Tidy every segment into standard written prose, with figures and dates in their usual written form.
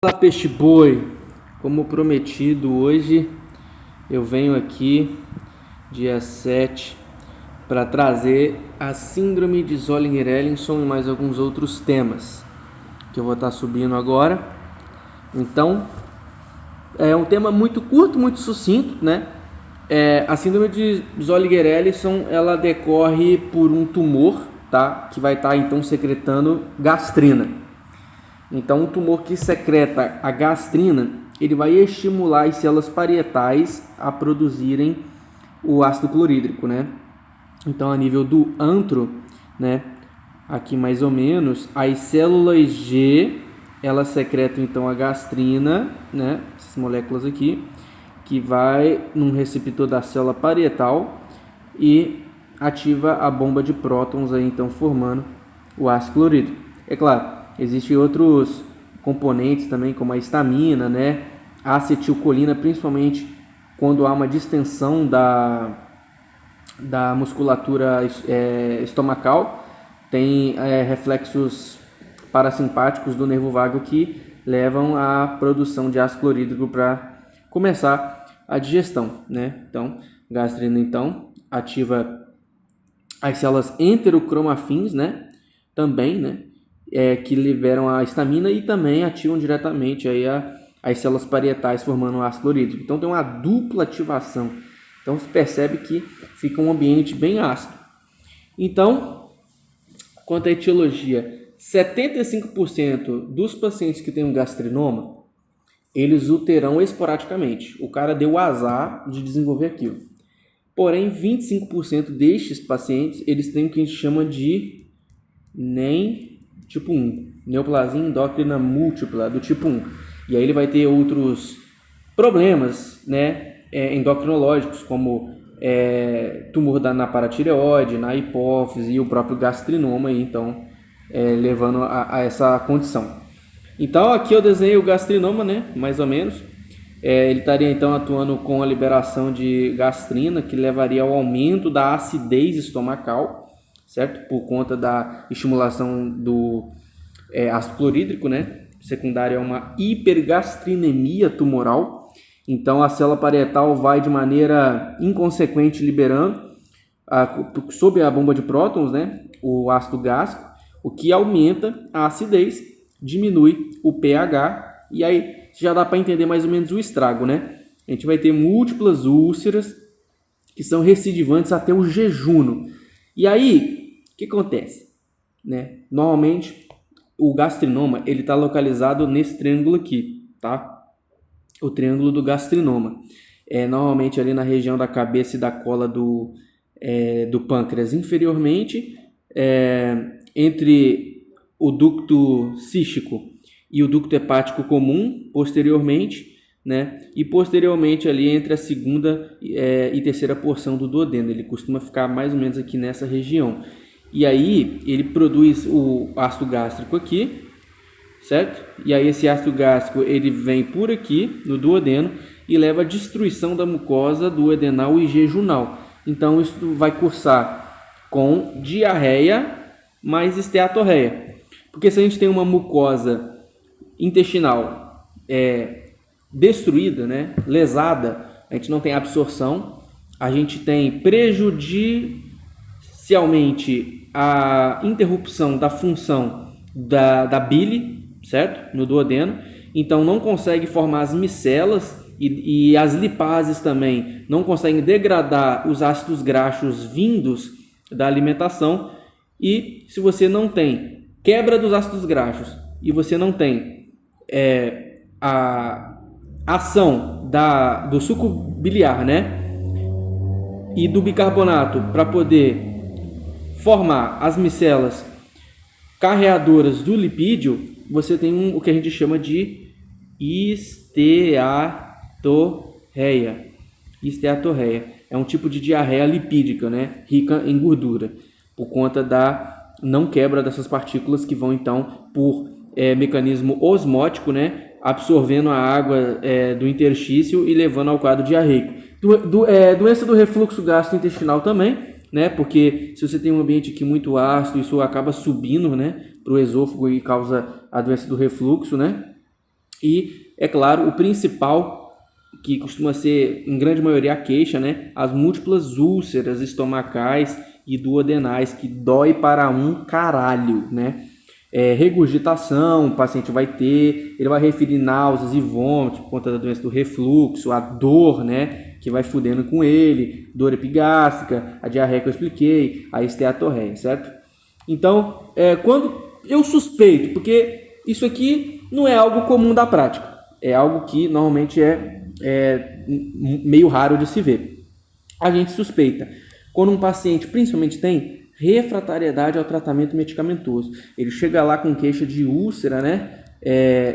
Fala, peixe boi, como prometido, hoje eu venho aqui, dia 7, para trazer a síndrome de Zollinger-Ellison e mais alguns outros temas que eu vou estar subindo agora. Então, é um tema muito curto, muito sucinto, né? A síndrome de Zollinger-Ellison, ela decorre por um tumor, tá? Que vai estar então secretando gastrina. Então, um tumor que secreta a gastrina, ele vai estimular as células parietais a produzirem o ácido clorídrico, né? Então, a nível do antro, né? Aqui mais ou menos, as células G, elas secretam então a gastrina, né? Essas moléculas aqui, que vai num receptor da célula parietal e ativa a bomba de prótons aí, então formando o ácido clorídrico. É claro, existem outros componentes também, como a histamina, né? A acetilcolina, principalmente quando há uma distensão da musculatura estomacal, tem reflexos parasimpáticos do nervo vago que levam à produção de ácido clorídrico para começar a digestão, né? Então, gastrina então ativa as células enterocromafins, né? Também, né? Que liberam a histamina e também ativam diretamente aí as células parietais formando o ácido clorídrico. Então tem uma dupla ativação. Então se percebe que fica um ambiente bem ácido. Então, quanto à etiologia, 75% dos pacientes que têm um gastrinoma, eles o terão esporadicamente. O cara deu o azar de desenvolver aquilo. Porém, 25% destes pacientes, eles têm o que a gente chama de NEM tipo 1, neoplasia endócrina múltipla do tipo 1. E aí ele vai ter outros problemas, né, endocrinológicos, como tumor na paratireoide, na hipófise e o próprio gastrinoma, aí, então, levando a essa condição. Então aqui eu desenhei o gastrinoma, né, mais ou menos. Ele estaria então atuando com a liberação de gastrina, que levaria ao aumento da acidez estomacal, certo? Por conta da estimulação do ácido clorídrico, né? Secundária a uma hipergastrinemia tumoral. Então a célula parietal vai de maneira inconsequente liberando, sob a bomba de prótons, né? O ácido gástrico, o que aumenta a acidez, diminui o pH, e aí já dá para entender mais ou menos o estrago, né? A gente vai ter múltiplas úlceras que são recidivantes até o jejuno. E aí, o que acontece? Né? Normalmente, o gastrinoma ele está localizado nesse triângulo aqui, tá? O triângulo do gastrinoma. Normalmente ali na região da cabeça e da cola do pâncreas inferiormente, entre o ducto cístico e o ducto hepático comum, posteriormente, né? E posteriormente ali entre a segunda e terceira porção do duodeno. Ele costuma ficar mais ou menos aqui nessa região. E aí ele produz o ácido gástrico aqui, certo? E aí esse ácido gástrico ele vem por aqui no duodeno e leva à destruição da mucosa duodenal e jejunal. Então isso vai cursar com diarreia mais esteatorreia. Porque se a gente tem uma mucosa intestinal destruída, né, lesada, a gente não tem absorção, a gente tem prejudicialmente a interrupção da função da bile, certo? No duodeno, então não consegue formar as micelas e as lipases também não conseguem degradar os ácidos graxos vindos da alimentação. E se você não tem quebra dos ácidos graxos e você não tem a ação do suco biliar, né, e do bicarbonato para poder formar as micelas carreadoras do lipídio, você tem o que a gente chama de esteatorreia. Esteatorreia é um tipo de diarreia lipídica, né, rica em gordura, por conta da não quebra dessas partículas que vão então por mecanismo osmótico, né, absorvendo a água do interstício e levando ao quadro diarreico. Doença do refluxo gastrointestinal também, né, porque se você tem um ambiente aqui muito ácido, isso acaba subindo, né, para o esôfago e causa a doença do refluxo, né, E, é claro, o principal, que costuma ser, em grande maioria, a queixa, né? As múltiplas úlceras estomacais e duodenais, que dói para um caralho, né? Regurgitação, o paciente vai ter, ele vai referir náuseas e vômitos por conta da doença do refluxo, a dor, né, que vai fudendo com ele, dor epigástrica, a diarreia que eu expliquei, a esteatorreia, certo? Então, quando eu suspeito, porque isso aqui não é algo comum da prática, é algo que normalmente é meio raro de se ver. A gente suspeita quando um paciente principalmente tem refratariedade ao tratamento medicamentoso. Ele chega lá com queixa de úlcera, né?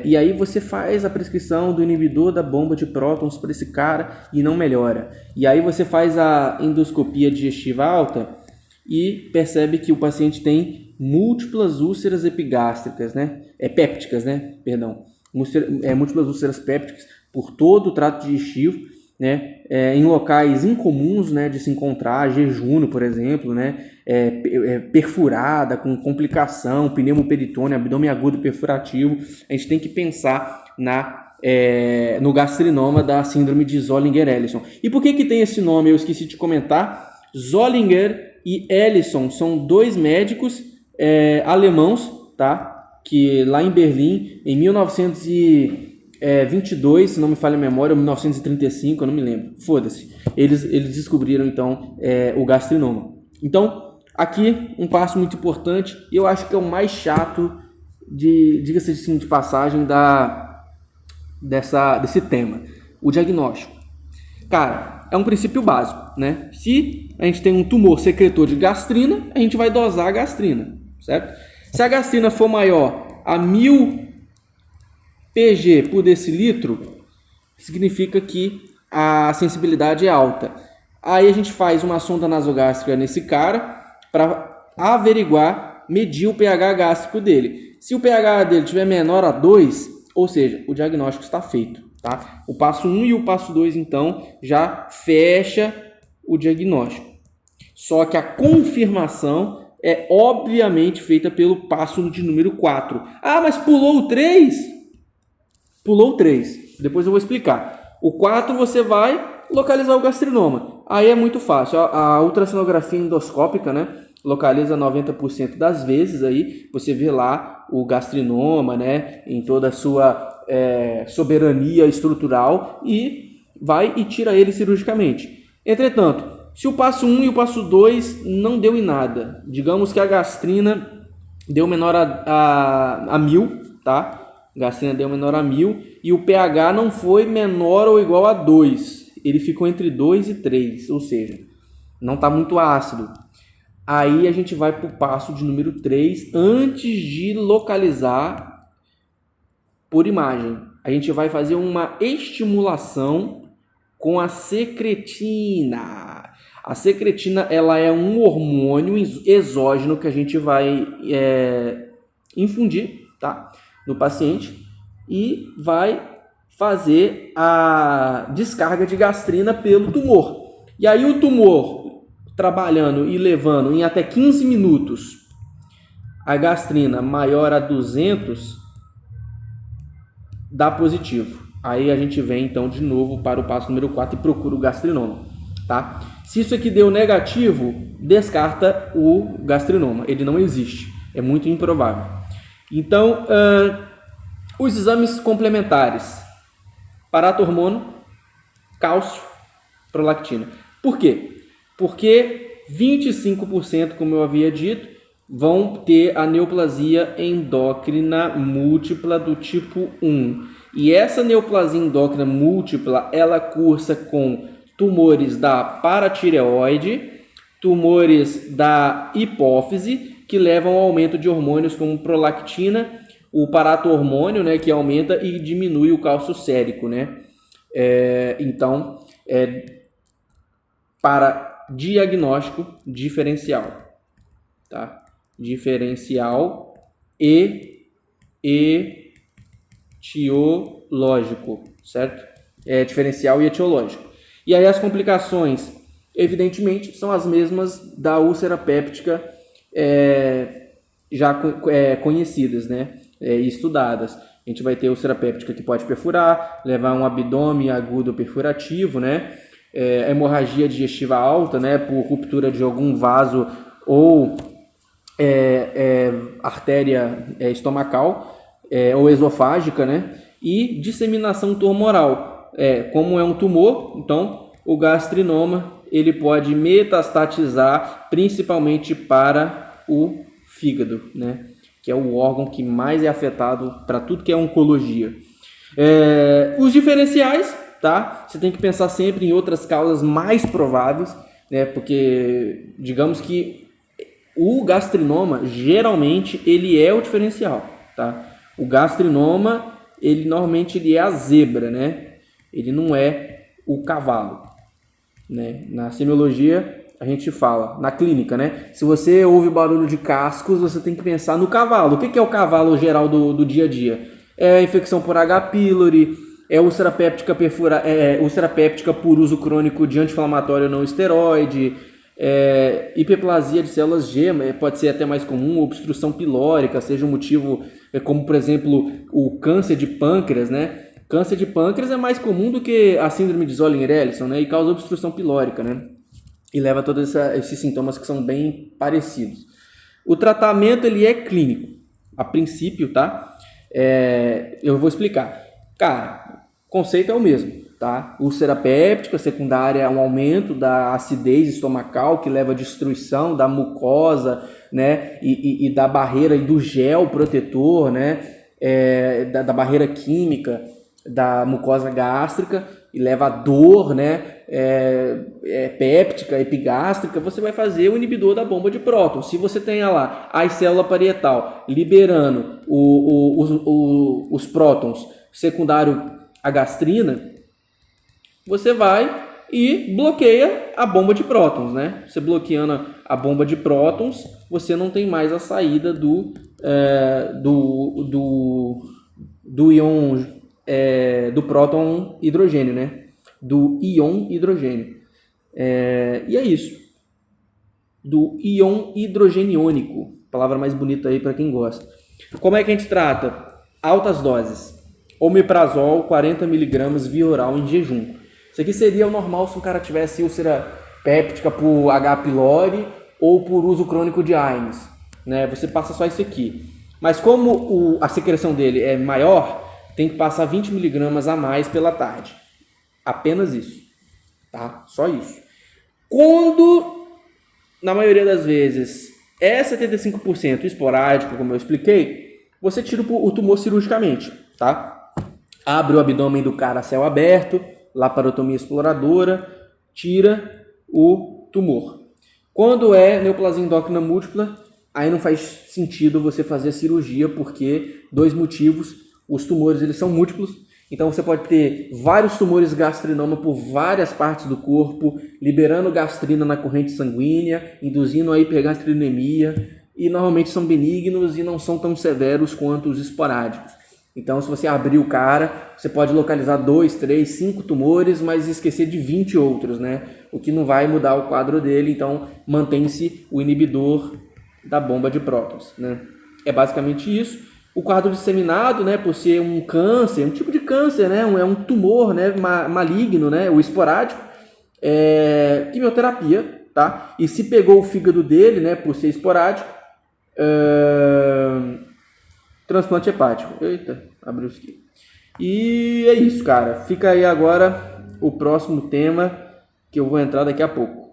E aí você faz a prescrição do inibidor da bomba de prótons para esse cara e não melhora. E aí você faz a endoscopia digestiva alta e percebe que o paciente tem múltiplas úlceras epigástricas, né? Pépticas, né? Perdão. Múltiplas úlceras pépticas por todo o trato digestivo, né, em locais incomuns, né, de se encontrar, jejum, por exemplo, né, perfurada, com complicação, pneumoperitônio, abdômen agudo perfurativo. A gente tem que pensar no gastrinoma da síndrome de Zollinger-Ellison. E por que tem esse nome? Eu esqueci de comentar. Zollinger e Ellison são dois médicos alemãos, tá? Que lá em Berlim, em 1922, se não me falha a memória, ou 1935, eu não me lembro. Foda-se. Eles descobriram, então, o gastrinoma. Então, aqui, um passo muito importante, e eu acho que é o mais chato, diga-se assim, de passagem, desse tema. O diagnóstico. Cara, é um princípio básico, né? Se a gente tem um tumor secretor de gastrina, a gente vai dosar a gastrina, certo? Se a gastrina for maior a 1000 pg por decilitro, significa que a sensibilidade é alta. Aí a gente faz uma sonda nasogástrica nesse cara para averiguar, medir o pH gástrico dele. Se o pH dele tiver menor a 2, ou seja, o diagnóstico está feito. Tá? O passo 1 e o passo 2, então, já fecha o diagnóstico. Só que a confirmação é obviamente feita pelo passo de número 4. Ah, mas pulou o 3? Pulou o 3. Depois eu vou explicar. O 4 você vai localizar o gastrinoma. Aí é muito fácil. A ultrassonografia endoscópica, né, localiza 90% das vezes. Aí você vê lá o gastrinoma, né, em toda a sua soberania estrutural e vai e tira ele cirurgicamente. Entretanto, se o passo 1 e o passo 2 não deu em nada, digamos que a gastrina deu menor a 1000, tá? Gastrina deu menor a 1000 e o pH não foi menor ou igual a 2, ele ficou entre 2 e 3, ou seja, não está muito ácido. Aí a gente vai para o passo de número 3, antes de localizar por imagem. A gente vai fazer uma estimulação com a secretina. A secretina, ela é um hormônio exógeno que a gente vai infundir, tá, no paciente e vai fazer a descarga de gastrina pelo tumor. E aí o tumor trabalhando e levando em até 15 minutos a gastrina maior a 200, dá positivo. Aí a gente vem então de novo para o passo número 4 e procura o gastrinoma, tá? Se isso aqui deu negativo, descarta o gastrinoma, ele não existe, é muito improvável. Então, os exames complementares: parato-hormônio, cálcio, prolactina. Por quê? Porque 25%, como eu havia dito, vão ter a neoplasia endócrina múltipla do tipo 1. E essa neoplasia endócrina múltipla, ela cursa com tumores da paratireoide, tumores da hipófise, que levam ao aumento de hormônios como prolactina, o parato-hormônio, né, que aumenta e diminui o cálcio sérico, né? Então, para diagnóstico diferencial, tá? Diferencial e etiológico, certo? Diferencial e etiológico. E aí as complicações, evidentemente, são as mesmas da úlcera péptica já conhecidas, né? Estudadas. A gente vai ter úlcera péptica que pode perfurar, levar a um abdômen agudo perfurativo, né? Hemorragia digestiva alta, né? Por ruptura de algum vaso ou artéria estomacal ou esofágica, né? E disseminação tumoral. Como é um tumor, então o gastrinoma ele pode metastatizar principalmente para o fígado, né? Que é o órgão que mais é afetado para tudo que é oncologia. Os diferenciais, tá? Você tem que pensar sempre em outras causas mais prováveis, né? Porque digamos que o gastrinoma geralmente ele é o diferencial, tá? O gastrinoma ele normalmente ele é a zebra, né? Ele não é o cavalo, né? Na semiologia a gente fala, na clínica, né? Se você ouve barulho de cascos, você tem que pensar no cavalo. O que é o cavalo geral do dia a dia? É a infecção por H. pylori, úlcera péptica úlcera péptica por uso crônico de anti-inflamatório não esteroide, hiperplasia de células G, pode ser até mais comum, obstrução pilórica, seja um motivo, como por exemplo o câncer de pâncreas, né? Câncer de pâncreas é mais comum do que a síndrome de Zolling-Ellison, né? E causa obstrução pilórica, né? E leva a todos esses sintomas que são bem parecidos. O tratamento ele é clínico, a princípio, tá? Eu vou explicar. Cara, o conceito é o mesmo, tá? Úlcera péptica secundária é um aumento da acidez estomacal que leva à destruição da mucosa, né? E da barreira e do gel protetor, né? Da barreira química da mucosa gástrica e leva a dor, né? Péptica, epigástrica. Você vai fazer o inibidor da bomba de prótons. Se você tem lá a célula parietal liberando os prótons secundário à gastrina, você vai e bloqueia a bomba de prótons, né? Você bloqueando a bomba de prótons, você não tem mais a saída do íon do próton hidrogênio, né? Do íon hidrogênio. E é isso. Do íon hidrogeniônico. Palavra mais bonita aí para quem gosta. Como é que a gente trata? Altas doses. Omeprazol, 40 mg via oral em jejum. Isso aqui seria o normal se um cara tivesse úlcera péptica por H. pylori ou por uso crônico de AINES, né? Você passa só isso aqui. Mas como a secreção dele é maior, tem que passar 20 mg a mais pela tarde. Apenas isso, tá? Só isso. Quando, na maioria das vezes, é 75% esporádico, como eu expliquei, você tira o tumor cirurgicamente, tá? Abre o abdômen do cara a céu aberto, laparotomia exploradora, tira o tumor. Quando é neoplasia endócrina múltipla, aí não faz sentido você fazer a cirurgia, porque dois motivos: os tumores eles são múltiplos, então você pode ter vários tumores gastrinoma por várias partes do corpo, liberando gastrina na corrente sanguínea, induzindo a hipergastrinemia, e normalmente são benignos e não são tão severos quanto os esporádicos. Então, se você abrir o cara, você pode localizar 2, 3, 5 tumores, mas esquecer de 20 outros, né? O que não vai mudar o quadro dele, então mantém-se o inibidor da bomba de prótons, né? É basicamente isso. O quadro disseminado, né, por ser um câncer, um tipo de câncer, né, é um tumor, né, maligno, né, o esporádico, quimioterapia, tá? E se pegou o fígado dele, né, por ser esporádico, transplante hepático. Eita, abriu isso aqui. E é isso, cara. Fica aí agora o próximo tema que eu vou entrar daqui a pouco.